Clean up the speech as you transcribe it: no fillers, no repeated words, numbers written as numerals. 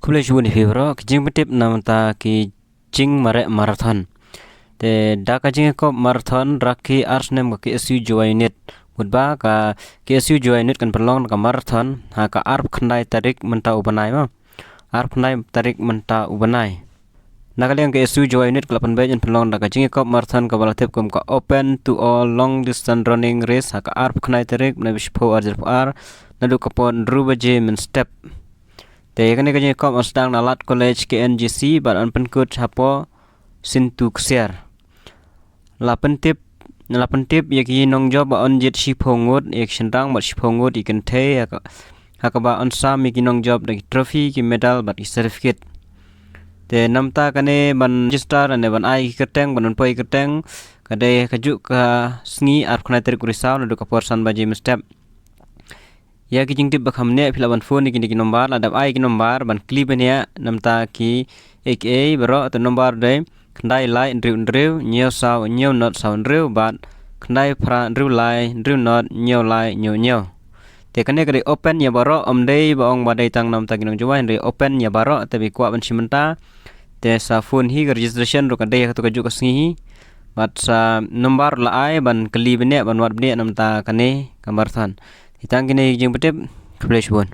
Kule shubun fibro kijing betip namta ki jing mare marathon. Te daka jing ko marathon raki arsnem ka KSU Jawa Unit. Mudba ka KSU Jawa Unit kan perlong ka marathon ha ka arp khandai tarik menta ubanai ma. Arp khandai tarik menta ubanai. Nakaliang KSU Jawa Unit kelapan bayan perlong daka jing ko marathon ka balatip kum ka open to all long distance running race ha ka arp khandai tarik na bishpo arjir nadu kapon rubaje men step. Te kene kene kom asdang nalat college KNGC ban an penkut hapo sintu ksiar. Lapentip yaki nong job on jet shipongut yak shendang bat shipongut ikan te hakaba on sam yaki nong job daki trophy ki medal bat ki certificate. Te namta kane ban register ane ban ai kerteng ban poi kerteng kade kajuk ka sngi ar khna ter kurisau nadu kapor san baje step. Ya ki jing tip bakhamne philaban phone ki nombar adap ai ki nombar ban clip ne namta ki aka baro to nombar de khandai lai ndriu nyeo saw nyeo not saw ndriu bat khandai phra ndriu lai ndriu not nyeo lai nyeo te kane kare open ya baro omdei baong badai tang namta ki nong juwa ndri open ya baro te bi kwa ban simenta te sa phone hi registration ro kade to kaju kasngi bat sa nombar la ai ban clip ne ban wat ne namta kane kamarthan Itang kini jing betip flash one.